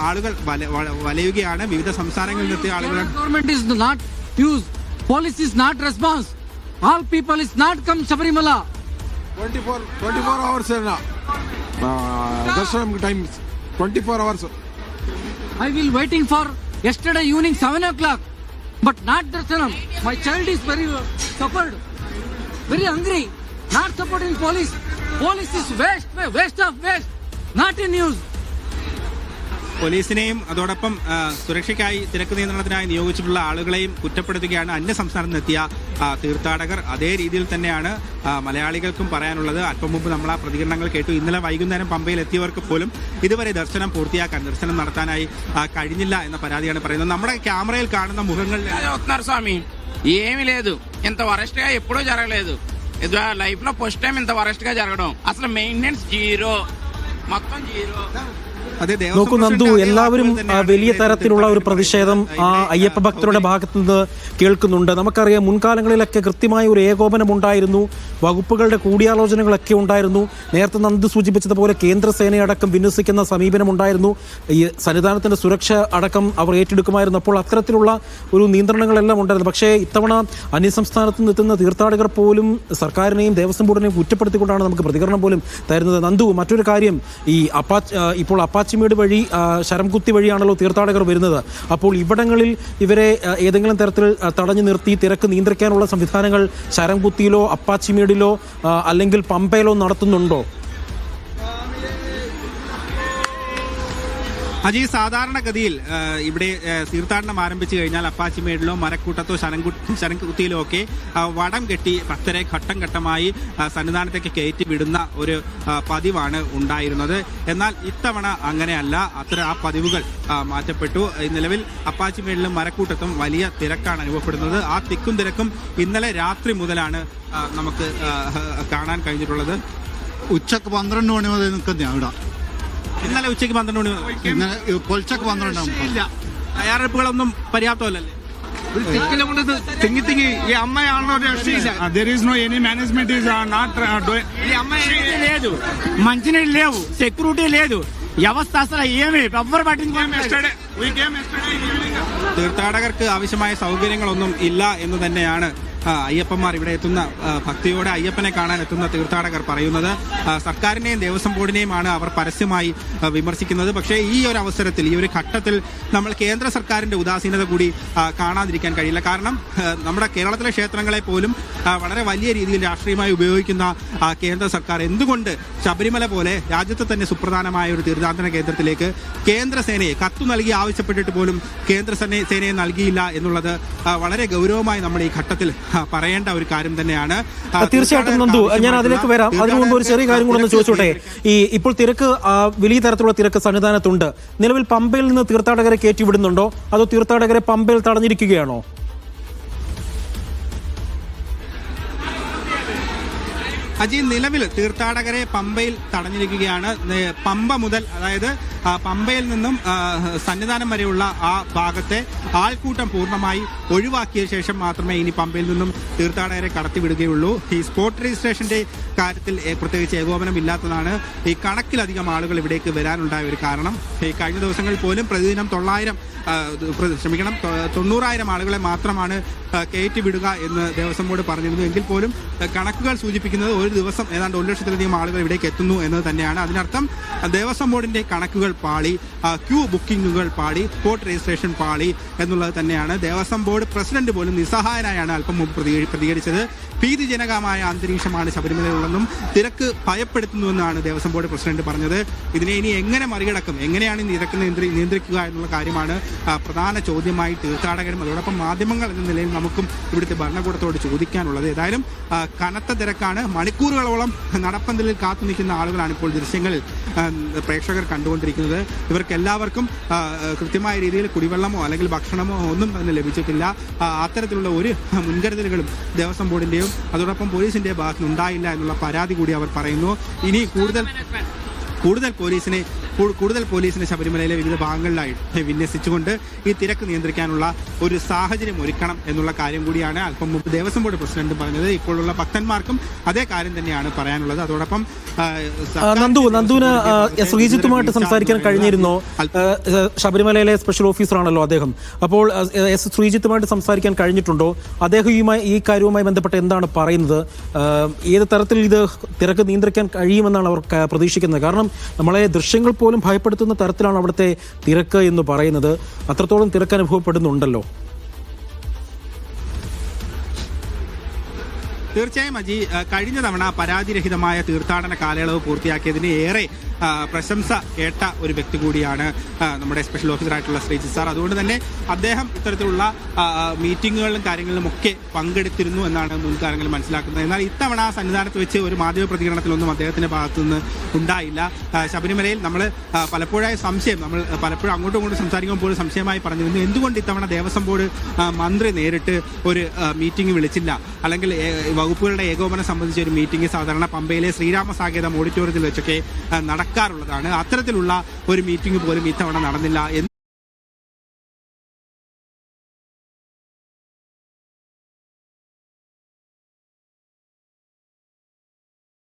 ആളുകൾ വലയുകയാണ്. വിവിധ സംസ്ഥാനങ്ങളിൽ നിന്നെത്തിയ ആളുകൾ. Police is not response. All people is not come Sabarimala. 24 hours darshanam time 24 hours. I will waiting for yesterday evening 7 o'clock, but not darshanam. My child is very suffered, very hungry. Not supporting police. Police is waste of waste. Not in news. പോലീസിനെയും അതോടൊപ്പം സുരക്ഷയ്ക്കായി തിരക്ക് നിയന്ത്രണത്തിനായി നിയോഗിച്ചിട്ടുള്ള ആളുകളെയും കുറ്റപ്പെടുത്തുകയാണ് അന്യ സംസ്ഥാനത്ത് നിന്നെത്തിയ തീർത്ഥാടകർ. അതേ രീതിയിൽ തന്നെയാണ് മലയാളികൾക്കും പറയാനുള്ളത്. അല്പം മുമ്പ് നമ്മൾ ആ പ്രതികരണങ്ങൾ കേട്ടു. ഇന്നലെ വൈകുന്നേരം പമ്പയിൽ എത്തിയവർക്ക് പോലും ഇതുവരെ ദർശനം നടത്താനായി കഴിഞ്ഞില്ല എന്ന പരാതിയാണ് പറയുന്നത്. നമ്മുടെ క్యామరాയിൽ കാണുന്ന ముఖങ്ങൾ స్వామి ఏమీ లేదు, ఇంత వరస్ట్ గా ఎప్పుడూ జరగలేదు. లైఫ్ లో ఫస్ట్ టైం ఇంత వరస్ట్ గా జరగడం. అసలు మెయింటెనెన్స్ జీరో, మొత్తం జీరో. നോക്കൂ നന്ദു, എല്ലാവരും വലിയ തരത്തിലുള്ള ഒരു പ്രതിഷേധം അയ്യപ്പ ഭക്തരുടെ ഭാഗത്തു നിന്ന് കേൾക്കുന്നുണ്ട്. നമുക്കറിയാം മുൻകാലങ്ങളിലൊക്കെ കൃത്യമായ ഒരു ഏകോപനം ഉണ്ടായിരുന്നു, വകുപ്പുകളുടെ കൂടിയാലോചനകളൊക്കെ ഉണ്ടായിരുന്നു. നേരത്തെ നന്ദു സൂചിപ്പിച്ചതുപോലെ കേന്ദ്രസേനയടക്കം വിന്യസിക്കുന്ന സമീപനം ഉണ്ടായിരുന്നു. ഈ സന്നിധാനത്തിന്റെ സുരക്ഷ അടക്കം അവർ ഏറ്റെടുക്കുമായിരുന്നു. അപ്പോൾ അത്തരത്തിലുള്ള ഒരു നിയന്ത്രണങ്ങളെല്ലാം ഉണ്ടായിരുന്നു. പക്ഷേ ഇത്തവണ അന്യസംസ്ഥാനത്ത് നിന്നെത്തുന്ന തീർത്ഥാടകർ പോലും സർക്കാരിനെയും ദേവസ്വം ബോർഡിനെയും കുറ്റപ്പെടുത്തിക്കൊണ്ടാണ് നമുക്ക് പ്രതികരണം പോലും തരുന്നത്. നന്ദു, മറ്റൊരു കാര്യം, ഇപ്പോൾ അപ്പാച്ചിമേട് വഴി ശരംകുത്തി വഴിയാണല്ലോ തീർത്ഥാടകർ വരുന്നത്. അപ്പോൾ ഇവിടങ്ങളിൽ ഇവരെ ഏതെങ്കിലും തരത്തിൽ തടഞ്ഞു നിർത്തി തിരക്ക് നിയന്ത്രിക്കാനുള്ള സംവിധാനങ്ങൾ ശരംകുത്തിയിലോ അപ്പാച്ചിമേടിലോ അല്ലെങ്കിൽ പമ്പയിലോ നടത്തുന്നുണ്ടോ? അജി, സാധാരണഗതിയിൽ ഇവിടെ തീർത്ഥാടനം ആരംഭിച്ചു കഴിഞ്ഞാൽ അപ്പാച്ചിമേടിലോ മരക്കൂട്ടത്തോ ശരംകുത്തിയിലോ ഒക്കെ വടം കെട്ടി ഭക്തരെ ഘട്ടം ഘട്ടമായി സന്നിധാനത്തേക്ക് കയറ്റി വിടുന്ന ഒരു പതിവാണ് ഉണ്ടായിരുന്നത്. എന്നാൽ ഇത്തവണ അങ്ങനെയല്ല. ആ പതിവുകൾ മാറ്റപ്പെട്ടു. നിലവിൽ അപ്പാച്ചിമേടിലും മരക്കൂട്ടത്തും വലിയ തിരക്കാണ് അനുഭവപ്പെടുന്നത്. ആ തിക്കും തിരക്കും ഇന്നലെ രാത്രി മുതലാണ് നമുക്ക് കാണാൻ കഴിഞ്ഞിട്ടുള്ളത്. ഉച്ചക്ക് 12 മണി മുതൽ നിൽക്കുന്ന ഇവിടെ. ഇന്നലെ ഉച്ചയ്ക്ക് 12 മണി മുതൽ പൊളിച്ചക്ക് 12 തയ്യാറെടുപ്പുകളൊന്നും പര്യാപ്തമല്ലല്ലേ? లేదు, మంచినీళ్ళు లేవు, సెక్యూరిటీ లేదు, వ్యవస్థ అసలు ఏమి ఎవ్వరు పట్టించుకోలేదు. തീർത്ഥാടകർക്ക് ആവശ്യമായ സൗകര്യങ്ങളൊന്നും ഇല്ല എന്ന് തന്നെയാണ് അയ്യപ്പന്മാർ ഇവിടെ എത്തുന്ന ഭക്തിയോടെ അയ്യപ്പനെ കാണാൻ എത്തുന്ന തീർത്ഥാടകർ പറയുന്നത്. സർക്കാരിനെയും ദേവസ്വം ബോർഡിനെയുമാണ് അവർ പരസ്യമായി വിമർശിക്കുന്നത്. പക്ഷേ ഈ ഒരു അവസരത്തിൽ, ഈ ഒരു ഘട്ടത്തിൽ നമ്മൾ കേന്ദ്ര സർക്കാരിന്റെ ഉദാസീനത കൂടി കാണാതിരിക്കാൻ കഴിയില്ല. കാരണം നമ്മുടെ കേരളത്തിലെ ക്ഷേത്രങ്ങളെ പോലും വളരെ വലിയ രീതിയിൽ രാഷ്ട്രീയമായി ഉപയോഗിക്കുന്ന കേന്ദ്ര സർക്കാർ എന്തുകൊണ്ട് ശബരിമല പോലെ രാജ്യത്തെ തന്നെ സുപ്രധാനമായ ഒരു തീർത്ഥാടന കേന്ദ്രത്തിലേക്ക് കേന്ദ്രസേനയെ കത്തു നൽകി ആവശ്യപ്പെട്ടിട്ട് പോലും കേന്ദ്രസേനയെ നൽകിയില്ല എന്നുള്ളത് വളരെ ഗൗരവമായി നമ്മൾ ഈ ഘട്ടത്തിൽ പറയേണ്ട ഒരു കാര്യം തന്നെയാണ്. തീർച്ചയായിട്ടും നന്ദു, ഞാൻ അതിലേക്ക് വരാം. അതിനുമുമ്പ് ഒരു ചെറിയ കാര്യം കൂടെ ഒന്ന് ചോദിച്ചോട്ടെ. ഇപ്പോൾ തിരക്ക്, വലിയ തരത്തിലുള്ള തിരക്ക് സന്നിധാനത്തുണ്ട്. നിലവിൽ പമ്പയിൽ നിന്ന് തീർത്ഥാടകരെ കയറ്റിവിടുന്നുണ്ടോ, അതോ തീർത്ഥാടകരെ പമ്പയിൽ തടഞ്ഞിരിക്കുകയാണോ? അജി, നിലവിൽ തീർത്ഥാടകരെ പമ്പയിൽ തടഞ്ഞിരിക്കുകയാണ്. പമ്പ മുതൽ, അതായത് പമ്പയിൽ നിന്നും സന്നിധാനം വരെയുള്ള ആ ഭാഗത്തെ ആൾക്കൂട്ടം പൂർണ്ണമായി ഒഴിവാക്കിയ ശേഷം മാത്രമേ ഇനി പമ്പയിൽ നിന്നും തീർത്ഥാടകരെ കടത്തിവിടുകയുള്ളൂ. ഈ സ്പോട്ട് രജിസ്ട്രേഷന്റെ കാര്യത്തിൽ പ്രത്യേകിച്ച് ഏകോപനം ഇല്ലാത്തതാണ് ഈ കണക്കിലധികം ആളുകൾ ഇവിടേക്ക് വരാനുണ്ടായ ഒരു കാരണം. ഈ കഴിഞ്ഞ ദിവസങ്ങളിൽ പോലും പ്രതിദിനം 90,000 ആളുകളെ മാത്രമാണ് കയറ്റിവിടുക എന്ന് ദേവസ്വം ബോർഡ് പറഞ്ഞിരുന്നു. എങ്കിൽ പോലും കണക്കുകൾ സൂചിപ്പിക്കുന്നത് ഒരു ദിവസം ഏതാണ്ട് 1 ലക്ഷത്തിലധികം ആളുകൾ ഇവിടേക്ക് എത്തുന്നു എന്നത് തന്നെയാണ്. അതിനർത്ഥം ദേവസ്വം ബോർഡിന്റെ കണക്കുകൾ പാളി, ക്യൂ ബുക്കിങ്ങുകൾ പാളി, സ്പോട്ട് രജിസ്ട്രേഷൻ പാളി എന്നുള്ളത് തന്നെയാണ്. ദേവസ്വം ബോർഡ് പ്രസിഡന്റ് പോലും നിസ്സഹായനായാണ് അല്പം മുമ്പ് പ്രതികരിച്ചത്. ഭീതിജനകമായ അന്തരീക്ഷമാണ് ശബരിമലയിലുള്ളതെന്നും തിരക്ക് ഭയപ്പെടുത്തുന്നുവെന്നാണ് ദേവസ്വം ബോർഡ് പ്രസിഡന്റ് പറഞ്ഞത്. ഇതിനെ ഇനി എങ്ങനെ മറികടക്കും, എങ്ങനെയാണ് നിരക്ക് നിയന്ത്രിക്കുക എന്നുള്ള കാര്യമാണ് പ്രധാന ചോദ്യമായി തീർത്ഥാടകരും അതോടൊപ്പം മാധ്യമങ്ങൾ എന്ന നിലയിൽ നമുക്കും ഇവിടുത്തെ ഭരണകൂടത്തോട് ചോദിക്കാനുള്ളത്. ഏതായാലും കനത്ത തിരക്കാണ്. മണിക്കൂറുകളോളം നടപ്പന്തലിൽ കാത്തു നിൽക്കുന്ന ആളുകളാണ് ഇപ്പോൾ ദൃശ്യങ്ങളിൽ പ്രേക്ഷകർ കണ്ടുകൊണ്ടിരിക്കുന്നത്. ഇവർക്ക് എല്ലാവർക്കും കൃത്യമായ രീതിയിൽ കുടിവെള്ളമോ അല്ലെങ്കിൽ ഭക്ഷണമോ ഒന്നും തന്നെ ലഭിച്ചിട്ടില്ല. അത്തരത്തിലുള്ള ഒരു മുൻകരുതലുകളും ദേവസ്വം ബോർഡിന്റെയും അതോടൊപ്പം പോലീസിന്റെ ഭാഗത്ത് ഉണ്ടായില്ല എന്നുള്ള പരാതി കൂടി അവർ പറയുന്നു. ഇനി കൂടുതൽ പോലീസിനെ കൂടുതൽ പോലീസിനെ ശബരിമലയിലെ വിവിധ ഭാഗങ്ങളിലായി വിന്യസിച്ചുകൊണ്ട് ഈ തിരക്ക് നിയന്ത്രിക്കാനുള്ള ഒരു സാഹചര്യം ഒരുക്കണം എന്നുള്ള കാര്യം കൂടിയാണ് അല്പം മുമ്പ് ദേവസ്വം ബോർഡ് പ്രസിഡന്റ് പറഞ്ഞത്. ഇപ്പോഴുള്ള ഭക്തന്മാർക്കും അതേ കാര്യം തന്നെയാണ് പറയാനുള്ളത്. അതോടൊപ്പം നന്ദുവിന് ശ്രീജിത്തുമായിട്ട് സംസാരിക്കാൻ കഴിഞ്ഞിരുന്നോ? ശബരിമലയിലെ സ്പെഷ്യൽ ഓഫീസറാണല്ലോ അദ്ദേഹം. അപ്പോൾ ശ്രീജിത്തുമായിട്ട് സംസാരിക്കാൻ കഴിഞ്ഞിട്ടുണ്ടോ? അദ്ദേഹം ഈ കാര്യവുമായി ബന്ധപ്പെട്ട് എന്താണ് പറയുന്നത്? ഏത് തരത്തിൽ ഇത് തിരക്ക് നിയന്ത്രിക്കാൻ കഴിയുമെന്നാണ് അവർ പ്രതീക്ഷിക്കുന്നത്? കാരണം നമ്മളെ ദൃശ്യങ്ങൾ പോലും ഭയപ്പെടുത്തുന്ന തരത്തിലാണ് അവിടുത്തെ തിരക്ക് എന്ന് പറയുന്നത്. അത്രത്തോളം തിരക്ക് അനുഭവപ്പെടുന്നുണ്ടല്ലോ. തീർച്ചയായും അജി, കഴിഞ്ഞ തവണ പരാതിരഹിതമായ തീർത്ഥാടന കാലയളവ് പൂർത്തിയാക്കിയതിന് ഏറെ പ്രശംസ കേട്ട ഒരു വ്യക്തി കൂടിയാണ് നമ്മുടെ സ്പെഷ്യൽ ഓഫീസറായിട്ടുള്ള ശ്രീജിത്ത് സാർ. അതുകൊണ്ട് തന്നെ അദ്ദേഹം ഇത്തരത്തിലുള്ള മീറ്റിങ്ങുകളിലും കാര്യങ്ങളിലും ഒക്കെ പങ്കെടുത്തിരുന്നു എന്നാണ് മുൻകാലങ്ങളിൽ മനസ്സിലാക്കുന്നത്. എന്നാൽ ഇത്തവണ സന്നിധാനത്ത് വെച്ച് ഒരു മാധ്യമ പ്രതികരണത്തിലൊന്നും അദ്ദേഹത്തിന്റെ ഭാഗത്തു നിന്ന് ഉണ്ടായില്ല. ശബരിമലയിൽ നമ്മൾ പലപ്പോഴായ സംശയം, നമ്മൾ പലപ്പോഴും അങ്ങോട്ടും ഇങ്ങോട്ടും സംസാരിക്കുമ്പോൾ പോലും സംശയമായി പറഞ്ഞിരുന്നു, എന്തുകൊണ്ട് ഇത്തവണ ദേവസ്വം ബോർഡ് മന്ത്രി നേരിട്ട് ഒരു മീറ്റിംഗ് വിളിച്ചില്ല, അല്ലെങ്കിൽ വകുപ്പുകളുടെ ഏകോപനം സംബന്ധിച്ച ഒരു മീറ്റിംഗ് സാധാരണ പമ്പയിലെ ശ്രീരാമസാകേതം ഓഡിറ്റോറിയത്തിൽ വെച്ചൊക്കെ നടക്കാറുള്ളതാണ്. അത്തരത്തിലുള്ള ഒരു മീറ്റിംഗ് പോലും ഇത്തവണ നടന്നില്ല.